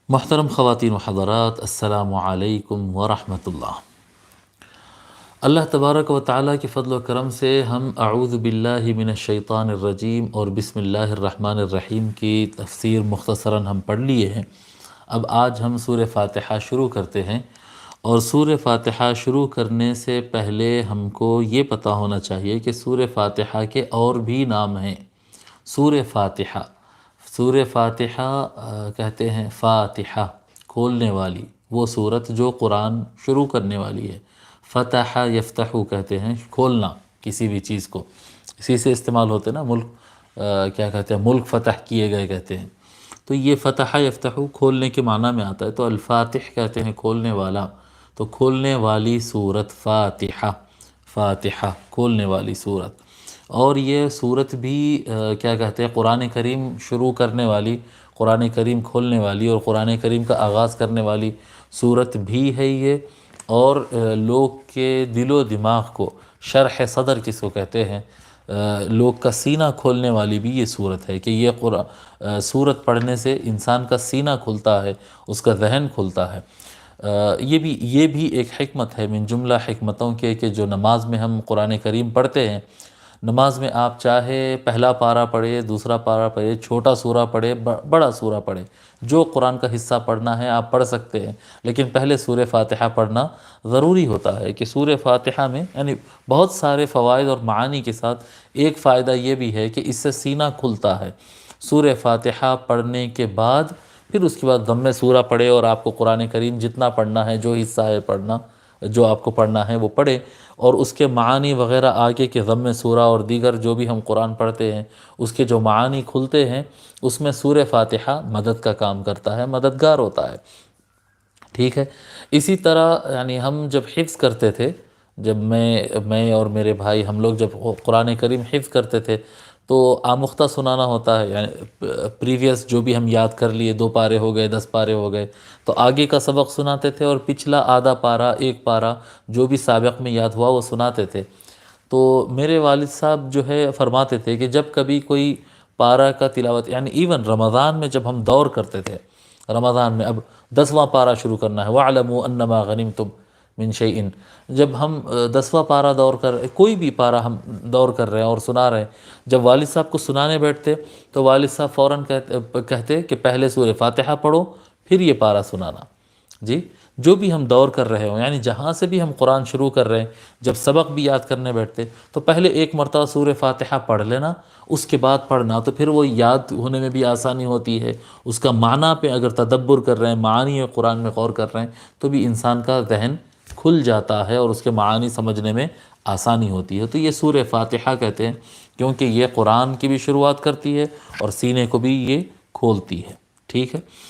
محترم خواتین و حضرات، السلام علیکم ورحمۃ اللہ۔ اللہ تبارک و تعالیٰ کے فضل و کرم سے ہم اعوذ باللہ من الشیطان الرجیم اور بسم اللہ الرحمن الرحیم کی تفسیر مختصراً ہم پڑھ لیے ہیں۔ اب آج ہم سورہ فاتحہ شروع کرتے ہیں، اور سورہ فاتحہ شروع کرنے سے پہلے ہم کو یہ پتہ ہونا چاہیے کہ سورہ فاتحہ کے اور بھی نام ہیں۔ سورہ فاتحہ، سورہ فاتحہ کہتے ہیں فاتحہ، کھولنے والی، وہ سورت جو قرآن شروع کرنے والی ہے۔ فتح یفتح کہتے ہیں کھولنا کسی بھی چیز کو، اسی سے استعمال ہوتے ہیں نا، ملک کیا کہتے ہیں، ملک فتح کیے گئے کہتے ہیں، تو یہ فتح یفتح کھولنے کے معنی میں آتا ہے۔ تو الفاتح کہتے ہیں کھولنے والا، تو کھولنے والی سورت فاتحہ، فاتحہ کھولنے والی سورت۔ اور یہ سورت بھی کیا کہتے ہیں، قرآن کریم شروع کرنے والی، قرآن کریم کھولنے والی اور قرآن کریم کا آغاز کرنے والی سورت بھی ہے یہ۔ اور لوگ کے دل و دماغ کو، شرح صدر جس کو کہتے ہیں، لوگ کا سینہ کھولنے والی بھی یہ سورت ہے، کہ یہ سورت پڑھنے سے انسان کا سینہ کھلتا ہے، اس کا ذہن کھلتا ہے۔ یہ بھی ایک حکمت ہے من جملہ حکمتوں کے، کہ جو نماز میں ہم قرآن کریم پڑھتے ہیں، نماز میں آپ چاہے پہلا پارہ پڑھے، دوسرا پارہ پڑھے، چھوٹا سورہ پڑھے، بڑا سورہ پڑھے، جو قرآن کا حصہ پڑھنا ہے آپ پڑھ سکتے ہیں، لیکن پہلے سورہ فاتحہ پڑھنا ضروری ہوتا ہے۔ کہ سورہ فاتحہ میں یعنی بہت سارے فوائد اور معانی کے ساتھ ایک فائدہ یہ بھی ہے کہ اس سے سینہ کھلتا ہے۔ سورہ فاتحہ پڑھنے کے بعد پھر اس کے بعد ضم سورہ پڑھے، اور آپ کو قرآن کریم جتنا پڑھنا ہے، جو حصہ ہے پڑھنا، جو آپ کو پڑھنا ہے وہ پڑھے، اور اس کے معانی وغیرہ آگے کے ضم سورہ اور دیگر جو بھی ہم قرآن پڑھتے ہیں اس کے جو معانی کھلتے ہیں، اس میں سورہ فاتحہ مدد کا کام کرتا ہے، مددگار ہوتا ہے۔ ٹھیک ہے، اسی طرح یعنی ہم جب حفظ کرتے تھے، جب میں اور میرے بھائی ہم لوگ جب قرآن کریم حفظ کرتے تھے تو آمختہ سنانا ہوتا ہے، یعنی پریویس جو بھی ہم یاد کر لیے، 2 پارے ہو گئے، 10 پارے ہو گئے، تو آگے کا سبق سناتے تھے، اور پچھلا آدھا پارہ، 1 پارہ جو بھی سابق میں یاد ہوا وہ سناتے تھے۔ تو میرے والد صاحب جو ہے فرماتے تھے کہ جب کبھی کوئی پارہ کا تلاوت، یعنی ایون رمضان میں جب ہم دور کرتے تھے، رمضان میں اب 10واں پارہ شروع کرنا ہے، وَاعْلَمُوا أَنَّمَا غَنِمْتُم مِّن شَيْءٍ، جب ہم 10واں پارہ دور کر رہے، کوئی بھی پارہ ہم دور کر رہے ہیں اور سنا رہے ہیں، جب والد صاحب کو سنانے بیٹھتے تو والد صاحب فوراً کہتے کہ پہلے سورہ فاتحہ پڑھو پھر یہ پارہ سنانا۔ جی، جو بھی ہم دور کر رہے ہوں، یعنی جہاں سے بھی ہم قرآن شروع کر رہے ہیں، جب سبق بھی یاد کرنے بیٹھتے تو پہلے 1 مرتبہ سورہ فاتحہ پڑھ لینا، اس کے بعد پڑھنا، تو پھر وہ یاد ہونے میں بھی آسانی ہوتی ہے۔ اس کا معنی پہ اگر تدبر کر رہے ہیں، معانی قرآن میں غور کر رہے ہیں، تو بھی انسان کا ذہن کھل جاتا ہے اور اس کے معانی سمجھنے میں آسانی ہوتی ہے۔ تو یہ سورہ فاتحہ کہتے ہیں کیونکہ یہ قرآن کی بھی شروعات کرتی ہے اور سینے کو بھی یہ کھولتی ہے۔ ٹھیک ہے،